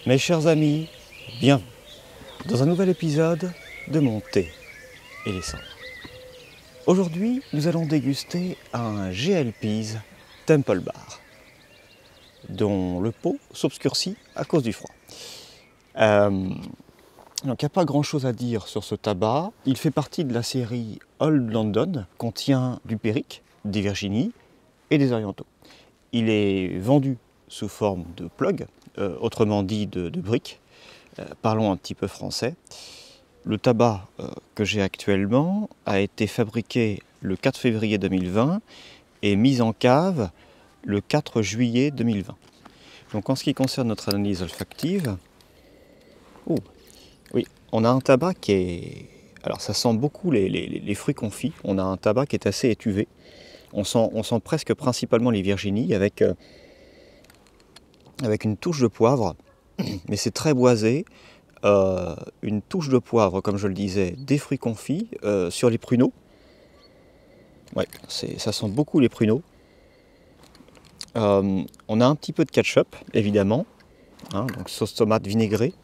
Mes chers amis, bienvenue dans un nouvel épisode de Mon thé et les cendres. Aujourd'hui, nous allons déguster un GLP's Temple Bar, dont le pot s'obscurcit à cause du froid. Donc il n'y a pas grand chose à dire sur ce tabac. Il fait partie de la série Old London, contient du Perique, des Virginie et des Orientaux. Il est vendu sous forme de plug, autrement dit de briques. Parlons un petit peu français. Le tabac que j'ai actuellement a été fabriqué le 4 février 2020 et mis en cave le 4 juillet 2020. Donc en ce qui concerne notre analyse olfactive, oui, on a un tabac qui est... Alors ça sent beaucoup les fruits confits. On a un tabac qui est assez étuvé. On sent presque principalement les Virginie avec une touche de poivre, mais c'est très boisé. Une touche de poivre, comme je le disais, des fruits confits sur les pruneaux. Ouais, ça sent beaucoup les pruneaux. On a un petit peu de ketchup, évidemment, hein, donc sauce tomate vinaigrée.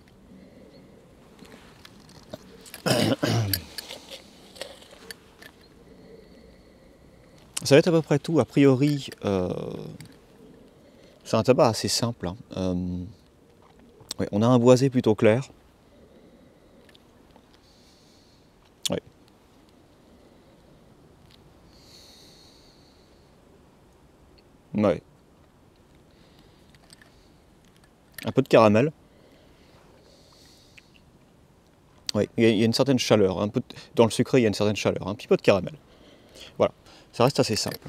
Ça va être à peu près tout. A priori, c'est un tabac assez simple. Hein. Ouais, on a un boisé plutôt clair. Ouais. Ouais. Un peu de caramel. Oui, il y a une certaine chaleur. Un peu dans le sucré, il y a une certaine chaleur. Un petit peu de caramel. Voilà. Ça reste assez simple.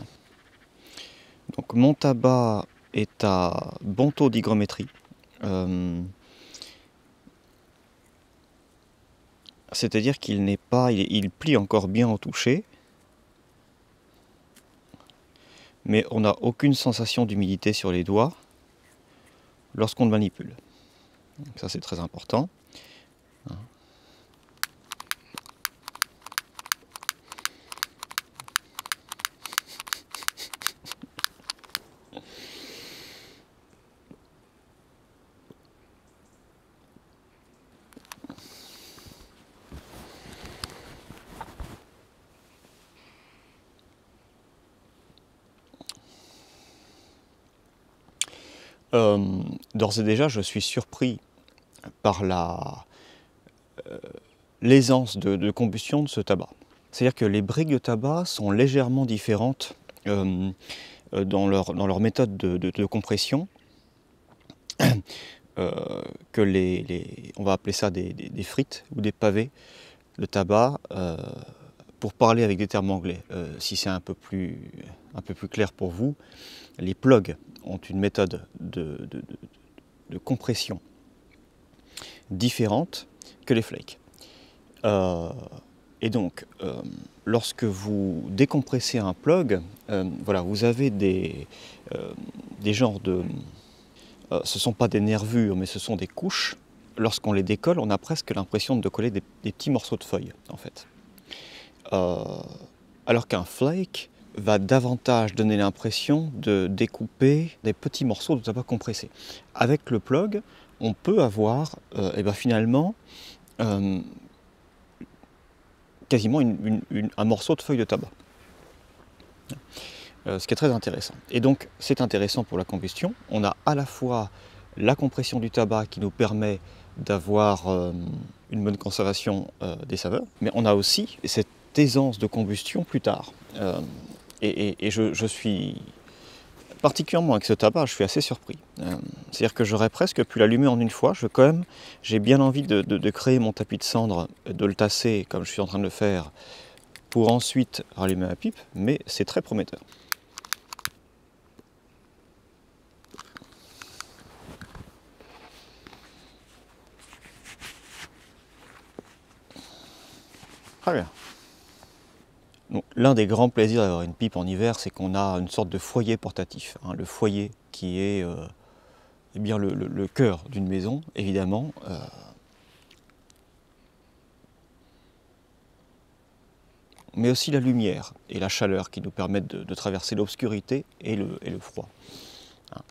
Donc mon tabac est à bon taux d'hygrométrie. C'est-à-dire qu'il n'est pas, il plie encore bien au toucher, mais on n'a aucune sensation d'humidité sur les doigts lorsqu'on le manipule. Donc ça c'est très important. D'ores et déjà, je suis surpris par l'aisance de combustion de ce tabac. C'est-à-dire que les briques de tabac sont légèrement différentes dans leur méthode de compression que on va appeler ça des frites ou des pavés de tabac, pour parler avec des termes anglais. Si c'est un peu plus clair pour vous, les plugs ont une méthode de compression différente que les flakes. Et donc, lorsque vous décompressez un plug, voilà, vous avez des genres de... ce ne sont pas des nervures, mais ce sont des couches. Lorsqu'on les décolle, on a presque l'impression de coller des petits morceaux de feuilles, en fait. Alors qu'un flake va davantage donner l'impression de découper des petits morceaux de tabac compressé. Avec le plug, on peut avoir finalement quasiment un morceau de feuille de tabac. Ce qui est très intéressant. Et donc c'est intéressant pour la combustion. On a à la fois la compression du tabac qui nous permet d'avoir une bonne conservation des saveurs, mais on a aussi cette aisance de combustion plus tard. Et je suis particulièrement avec ce tabac, je suis assez surpris. C'est-à-dire que j'aurais presque pu l'allumer en une fois. J'ai bien envie de créer mon tapis de cendre, de le tasser comme je suis en train de le faire, pour ensuite rallumer ma pipe, mais c'est très prometteur. Très bien. L'un des grands plaisirs d'avoir une pipe en hiver, c'est qu'on a une sorte de foyer portatif. Hein, le foyer qui est eh bien le cœur d'une maison, évidemment. Mais aussi la lumière et la chaleur qui nous permettent de traverser l'obscurité et le froid. Hein.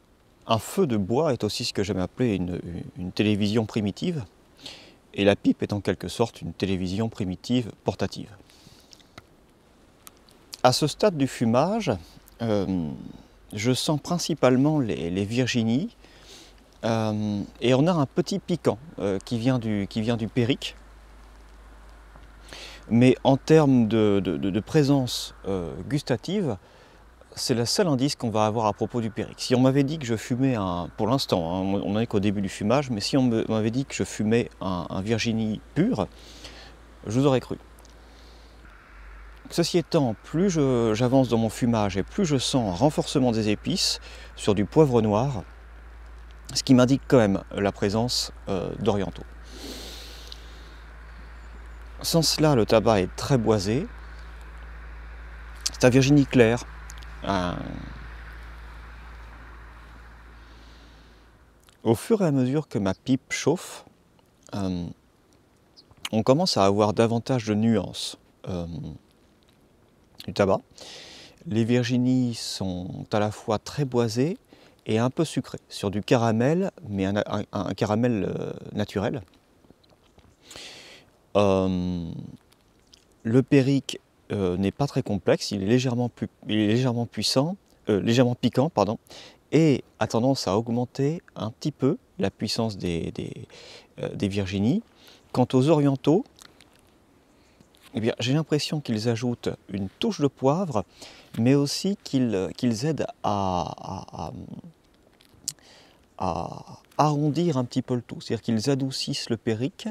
Un feu de bois est aussi ce que j'aime appeler une télévision primitive, et la pipe est en quelque sorte une télévision primitive portative. À ce stade du fumage, je sens principalement les Virginies, et on a un petit piquant qui vient du périque. Mais en termes de présence gustative, c'est le seul indice qu'on va avoir à propos du périque. Si on m'avait dit que je fumais pour l'instant, hein, on n'en est qu'au début du fumage, mais si on m'avait dit que je fumais un Virginie pur, je vous aurais cru. Ceci étant, plus j'avance dans mon fumage et plus je sens un renforcement des épices sur du poivre noir, ce qui m'indique quand même la présence d'orientaux. Sans cela, le tabac est très boisé. C'est un Virginie clair. Au fur et à mesure que ma pipe chauffe, on commence à avoir davantage de nuances du tabac. Les Virginies sont à la fois très boisées et un peu sucrées, sur du caramel, mais un caramel naturel. Le périque n'est pas très complexe, il est légèrement puissant, légèrement piquant, pardon, et a tendance à augmenter un petit peu la puissance des Virginies. Quant aux orientaux, eh bien, j'ai l'impression qu'ils ajoutent une touche de poivre, mais aussi qu'ils aident à arrondir un petit peu le tout, c'est-à-dire qu'ils adoucissent le périque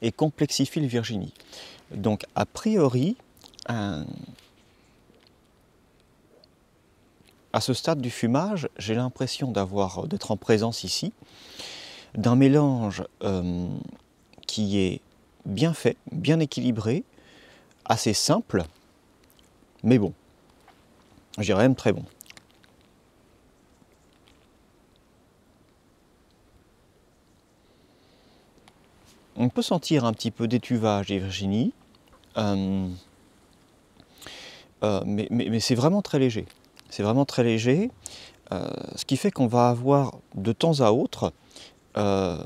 et complexifient le Virginie. Donc, a priori, à ce stade du fumage, j'ai l'impression d'être en présence ici d'un mélange qui est bien fait, bien équilibré, assez simple, mais bon. Je dirais même très bon. On peut sentir un petit peu d'étuvage des Virginies, mais c'est vraiment très léger. C'est vraiment très léger, ce qui fait qu'on va avoir de temps à autre un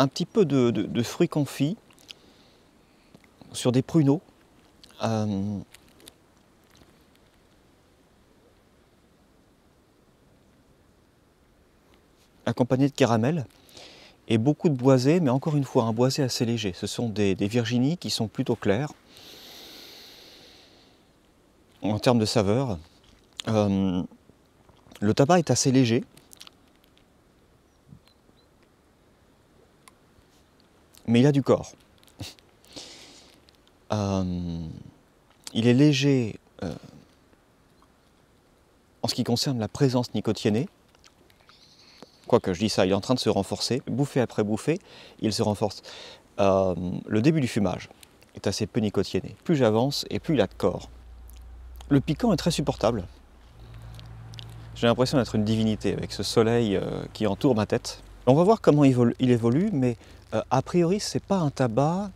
petit peu de fruits confits sur des pruneaux. Accompagné de caramel et beaucoup de boisé, mais encore une fois un boisé assez léger. Ce sont des Virginies qui sont plutôt claires en termes de saveur. Le tabac est assez léger, mais il a du corps. Il est léger en ce qui concerne la présence nicotinée. Quoique je dis ça, il est en train de se renforcer. Bouffée après bouffée, il se renforce. Le début du fumage est assez peu nicotiné. Plus j'avance et plus il a de corps. Le piquant est très supportable. J'ai l'impression d'être une divinité avec ce soleil qui entoure ma tête. On va voir comment il évolue, mais a priori, c'est pas un tabac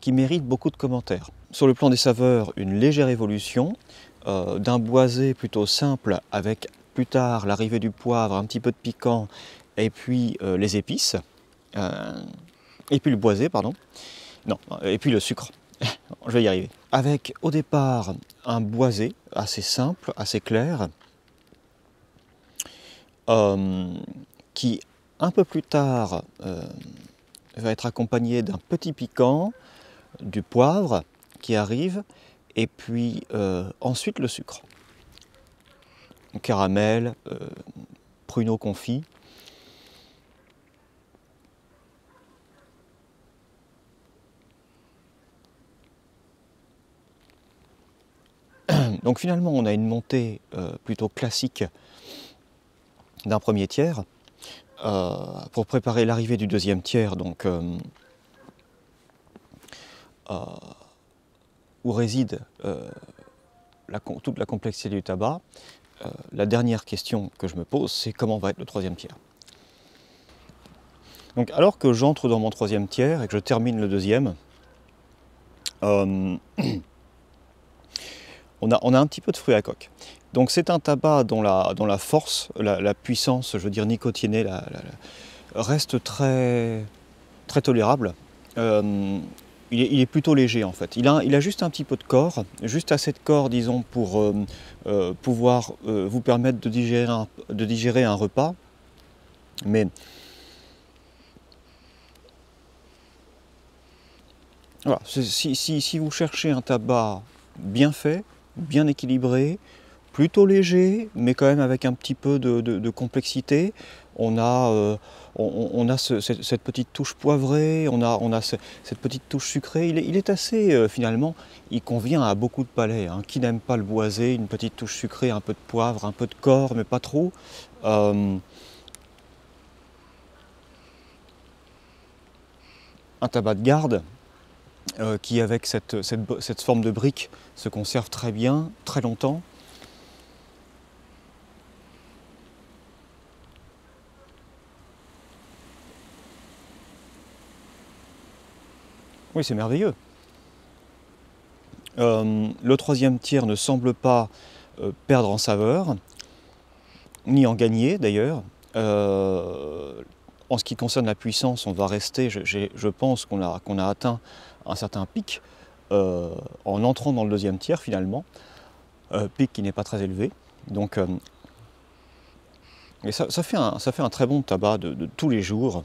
qui mérite beaucoup de commentaires. Sur le plan des saveurs, une légère évolution d'un boisé plutôt simple avec plus tard l'arrivée du poivre, un petit peu de piquant et puis les épices, et puis le boisé, pardon, non, et puis le sucre, je vais y arriver. Avec au départ un boisé assez simple, assez clair, qui un peu plus tard va être accompagné d'un petit piquant, du poivre qui arrive, et puis ensuite le sucre. Caramel, pruneaux confits. Donc finalement on a une montée plutôt classique d'un premier tiers pour préparer l'arrivée du deuxième tiers, donc où réside toute la complexité du tabac. La dernière question que je me pose, c'est comment va être le troisième tiers. Donc alors que j'entre dans mon troisième tiers et que je termine le deuxième, on a un petit peu de fruit à coque. Donc c'est un tabac dont la force, la puissance, je veux dire nicotinée, reste très, très tolérable. Il est plutôt léger en fait. Il a juste un petit peu de corps, juste assez de corps disons pour pouvoir vous permettre de digérer un repas. Mais voilà, si vous cherchez un tabac bien fait, bien équilibré, plutôt léger, mais quand même avec un petit peu de complexité, on a cette petite touche poivrée, on a cette petite touche sucrée. Il est assez, finalement, il convient à beaucoup de palais. Hein. Qui n'aime pas le boisé, une petite touche sucrée, un peu de poivre, un peu de corps, mais pas trop. Un tabac de garde, qui avec cette forme de brique se conserve très bien, très longtemps. Oui, c'est merveilleux. Le troisième tiers ne semble pas perdre en saveur, ni en gagner d'ailleurs. En ce qui concerne la puissance, on va rester, je pense qu'on a atteint un certain pic en entrant dans le deuxième tiers finalement, pic qui n'est pas très élevé. Donc, et ça fait un très bon tabac de tous les jours,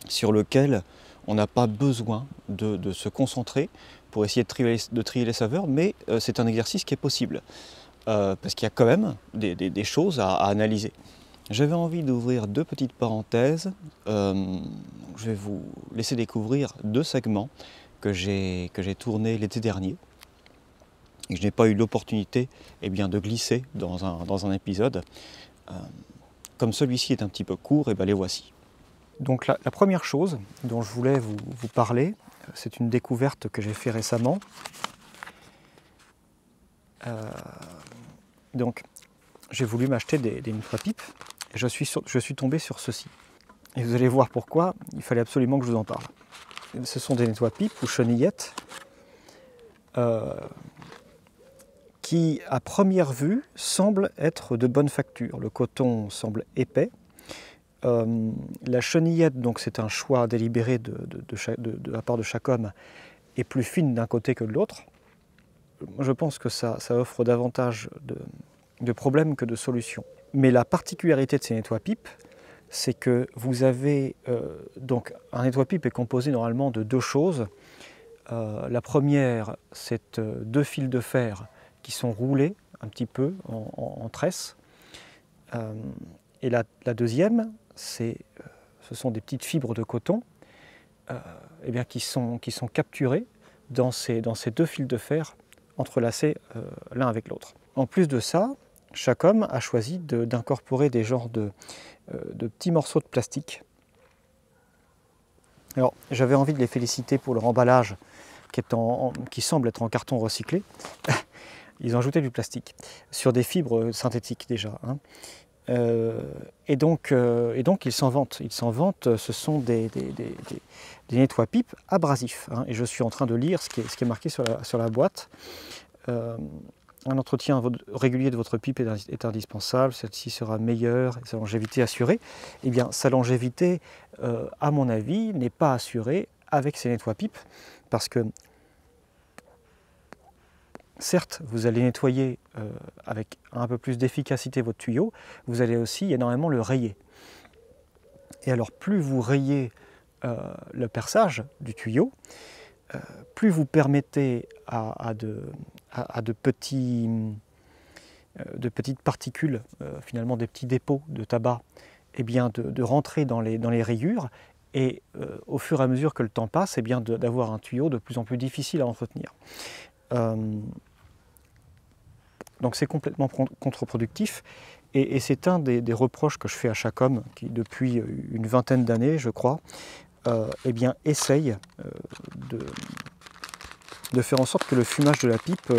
sur lequel on n'a pas besoin de se concentrer pour essayer de trier les saveurs, mais c'est un exercice qui est possible, parce qu'il y a quand même des choses à analyser. J'avais envie d'ouvrir deux petites parenthèses. Je vais vous laisser découvrir deux segments que j'ai tournés l'été dernier et que je n'ai pas eu l'opportunité de glisser dans un épisode. Comme celui-ci est un petit peu court, et bien les voici. Donc la première chose dont je voulais vous parler, c'est une découverte que j'ai fait récemment. Donc j'ai voulu m'acheter des nettoie pipes et je suis tombé sur ceci. Et vous allez voir pourquoi, il fallait absolument que je vous en parle. Ce sont des nettoie pipes ou chenillettes qui, à première vue, semblent être de bonne facture. Le coton semble épais. La chenillette, donc c'est un choix délibéré de la part de chaque homme, est plus fine d'un côté que de l'autre. Je pense que ça offre davantage de problèmes que de solutions. Mais la particularité de ces nettoie-pipes, c'est que vous avez donc un nettoie-pipe est composé normalement de deux choses. La première, c'est deux fils de fer qui sont roulés un petit peu en tresse. Et la deuxième, ce sont des petites fibres de coton qui sont capturées dans ces deux fils de fer entrelacés l'un avec l'autre. En plus de ça, chaque homme a choisi d'incorporer des genres de petits morceaux de plastique. Alors, j'avais envie de les féliciter pour leur emballage qui semble être en carton recyclé. Ils ont ajouté du plastique sur des fibres synthétiques déjà. Hein. Et donc ils s'en vantent. Ils s'en vantent. Ce sont des nettoie-pipes abrasifs. Hein. Et je suis en train de lire ce qui est marqué sur la boîte. Un entretien régulier de votre pipe est indispensable. Celle-ci sera meilleure et sa longévité assurée. Eh bien, sa longévité, à mon avis, n'est pas assurée avec ces nettoie-pipes parce que certes, vous allez nettoyer avec un peu plus d'efficacité votre tuyau, vous allez aussi énormément le rayer. Et alors, plus vous rayez le perçage du tuyau, plus vous permettez à de petites particules, finalement des petits dépôts de tabac, de rentrer dans les rayures, et au fur et à mesure que le temps passe, d'avoir un tuyau de plus en plus difficile à entretenir. Donc c'est complètement contre-productif, et c'est un des reproches que je fais à chaque homme qui, depuis une vingtaine d'années, je crois, essaye de faire en sorte que le fumage de la pipe,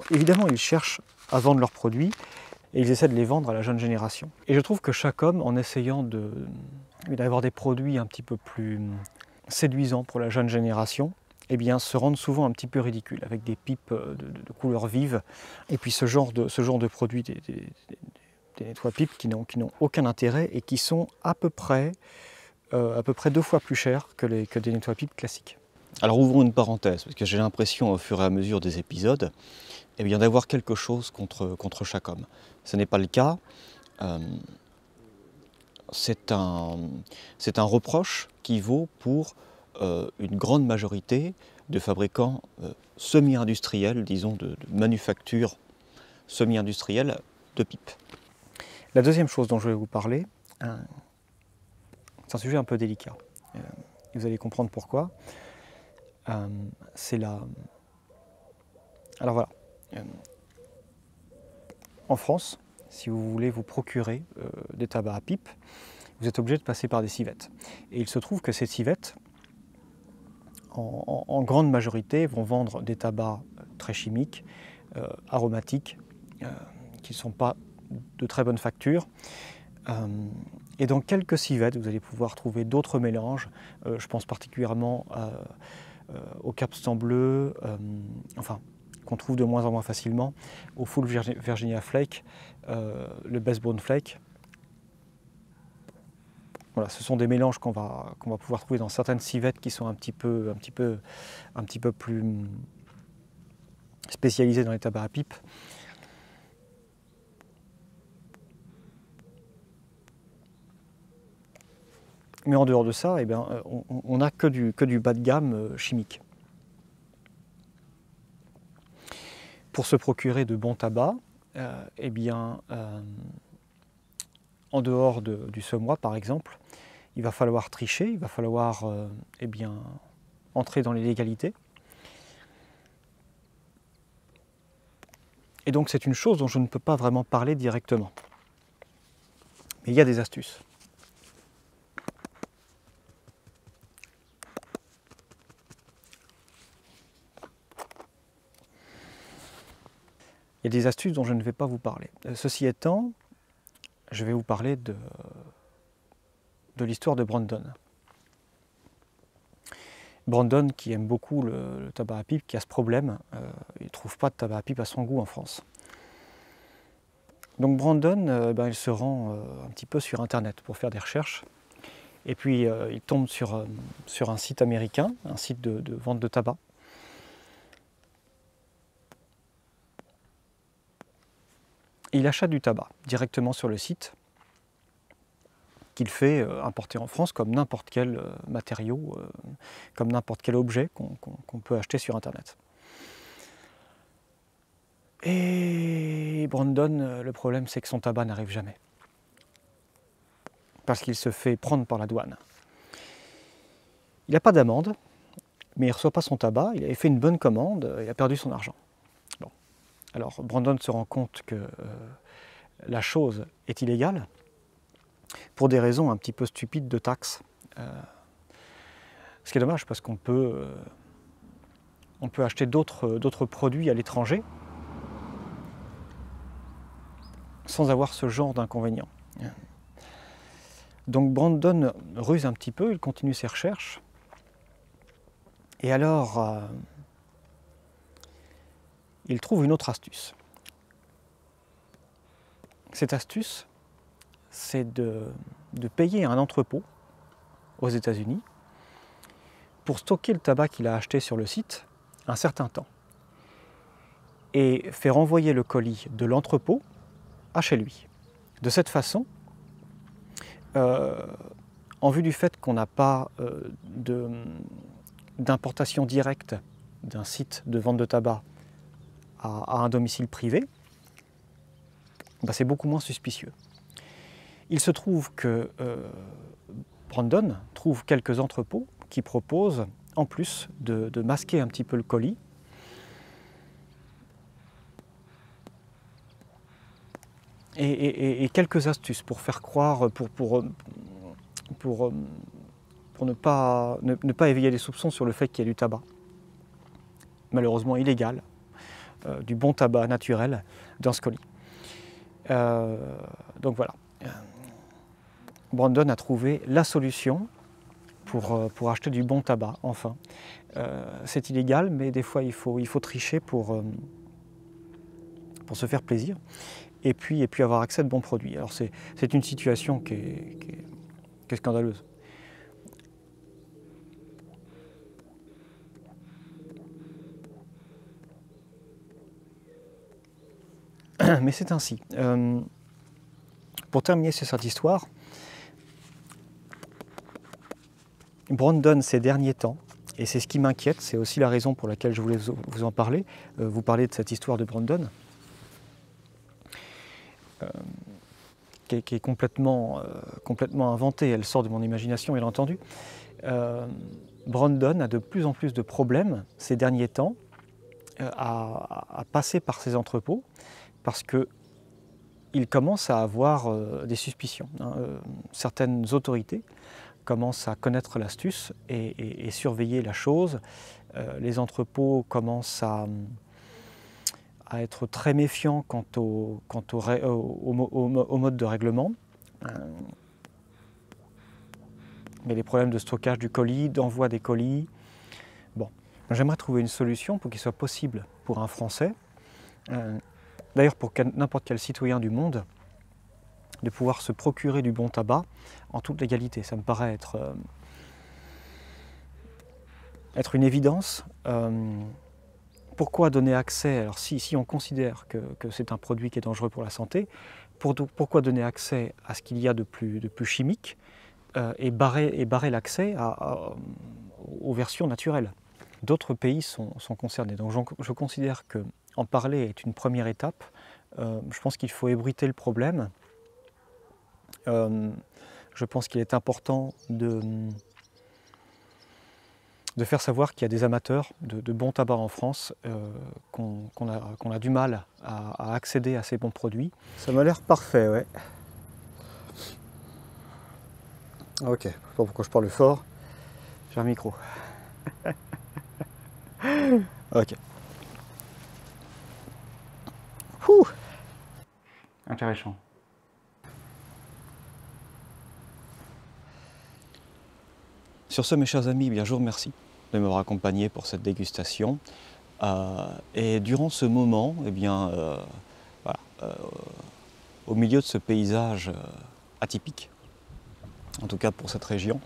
évidemment ils cherchent à vendre leurs produits, et ils essaient de les vendre à la jeune génération. Et je trouve que chaque homme, en essayant d'avoir des produits un petit peu plus séduisants pour la jeune génération, eh bien, se rendent souvent un petit peu ridicules, avec des pipes de couleurs vives. Et puis ce genre de produits, des nettoie-pipes qui n'ont aucun intérêt et qui sont à peu près 2 fois plus chers que des nettoie-pipes classiques. Alors ouvrons une parenthèse, parce que j'ai l'impression au fur et à mesure des épisodes, eh bien, d'avoir quelque chose contre chaque homme. Ce n'est pas le cas. C'est un reproche qui vaut pour une grande majorité de fabricants semi-industriels, disons de manufacture semi-industrielle de pipes. La deuxième chose dont je vais vous parler, c'est un sujet un peu délicat. Vous allez comprendre pourquoi. C'est la... Alors voilà. En France, si vous voulez vous procurer des tabacs à pipe, vous êtes obligé de passer par des civettes. Et il se trouve que ces civettes, en grande majorité, vont vendre des tabacs très chimiques, aromatiques, qui ne sont pas de très bonne facture. Et dans quelques civettes, vous allez pouvoir trouver d'autres mélanges. Je pense particulièrement au capstan bleu, qu'on trouve de moins en moins facilement, au full Virginia Flake, le Best Brown Flake. Voilà, ce sont des mélanges qu'on va pouvoir trouver dans certaines civettes qui sont un petit peu plus spécialisées dans les tabacs à pipe. Mais en dehors de ça, eh bien, on n'a que du bas de gamme chimique. Pour se procurer de bons tabacs, eh bien, en dehors du semois par exemple, il va falloir tricher, il va falloir eh bien, entrer dans l'illégalité. Et donc c'est une chose dont je ne peux pas vraiment parler directement. Mais il y a des astuces. Il y a des astuces dont je ne vais pas vous parler. Ceci étant, je vais vous parler de l'histoire de Brandon. Brandon, qui aime beaucoup le tabac à pipe, qui a ce problème, il ne trouve pas de tabac à pipe à son goût en France. Donc Brandon, il se rend un petit peu sur Internet pour faire des recherches. Et puis il tombe sur un site américain, un site de vente de tabac. Il achète du tabac directement sur le site, qu'il fait importer en France comme n'importe quel matériau, comme n'importe quel objet qu'on peut acheter sur Internet. Et Brandon, le problème c'est que son tabac n'arrive jamais. Parce qu'il se fait prendre par la douane. Il n'a pas d'amende, mais il ne reçoit pas son tabac, il avait fait une bonne commande, il a perdu son argent. Bon. Alors Brandon se rend compte que la chose est illégale, pour des raisons un petit peu stupides de taxes. Ce qui est dommage parce qu'on peut acheter d'autres produits à l'étranger sans avoir ce genre d'inconvénient. Donc Brandon ruse un petit peu, il continue ses recherches. Et alors, il trouve une autre astuce. Cette astuce, c'est de payer un entrepôt aux États-Unis pour stocker le tabac qu'il a acheté sur le site un certain temps et faire envoyer le colis de l'entrepôt à chez lui. De cette façon, en vue du fait qu'on n'a pas d'importation directe d'un site de vente de tabac à un domicile privé, c'est beaucoup moins suspicieux. Il se trouve que Brandon trouve quelques entrepôts qui proposent, en plus de masquer un petit peu le colis, et quelques astuces pour faire croire, pour ne pas éveiller les soupçons sur le fait qu'il y a du tabac, malheureusement illégal, du bon tabac naturel dans ce colis. Donc voilà. Brandon a trouvé la solution pour acheter du bon tabac, enfin. C'est illégal, mais des fois il faut tricher pour se faire plaisir et puis avoir accès à de bons produits. Alors c'est une situation qui est scandaleuse. Mais c'est ainsi. Pour terminer sur cette histoire, Brandon, ces derniers temps, et c'est ce qui m'inquiète, c'est aussi la raison pour laquelle je voulais vous en parler, vous parler de cette histoire de Brandon, qui est complètement inventée, elle sort de mon imagination, bien entendu. Brandon a de plus en plus de problèmes ces derniers temps à passer par ses entrepôts, parce qu'il commence à avoir des suspicions. Certaines autorités commencent à connaître l'astuce et surveiller la chose. Les entrepôts commencent à être très méfiants quant au mode de règlement. Mais les problèmes de stockage du colis, d'envoi des colis. Bon, j'aimerais trouver une solution pour qu'il soit possible pour un Français, d'ailleurs pour n'importe quel citoyen du monde, de pouvoir se procurer du bon tabac en toute légalité. Ça me paraît être une évidence. Pourquoi donner accès, alors si on considère que c'est un produit qui est dangereux pour la santé, pourquoi donner accès à ce qu'il y a de plus chimique et barrer l'accès aux versions naturelles? D'autres pays sont concernés. Donc je considère qu'en parler est une première étape. Je pense qu'il faut ébruiter le problème. Je pense qu'il est important de faire savoir qu'il y a des amateurs de bon tabac en France, qu'on a du mal à accéder à ces bons produits. Ça m'a l'air parfait, ouais. Ok, je sais pas pourquoi je parle fort. J'ai un micro. Ok. Ouh. Intéressant. Sur ce, mes chers amis, bien, je vous remercie de m'avoir accompagné pour cette dégustation. Et durant ce moment, eh bien, voilà, au milieu de ce paysage atypique, en tout cas pour cette région,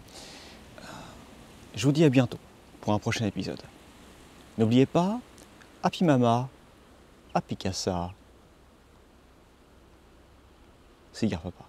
je vous dis à bientôt pour un prochain épisode. N'oubliez pas, Happy Mama, Happy Casa, Cigare Papa.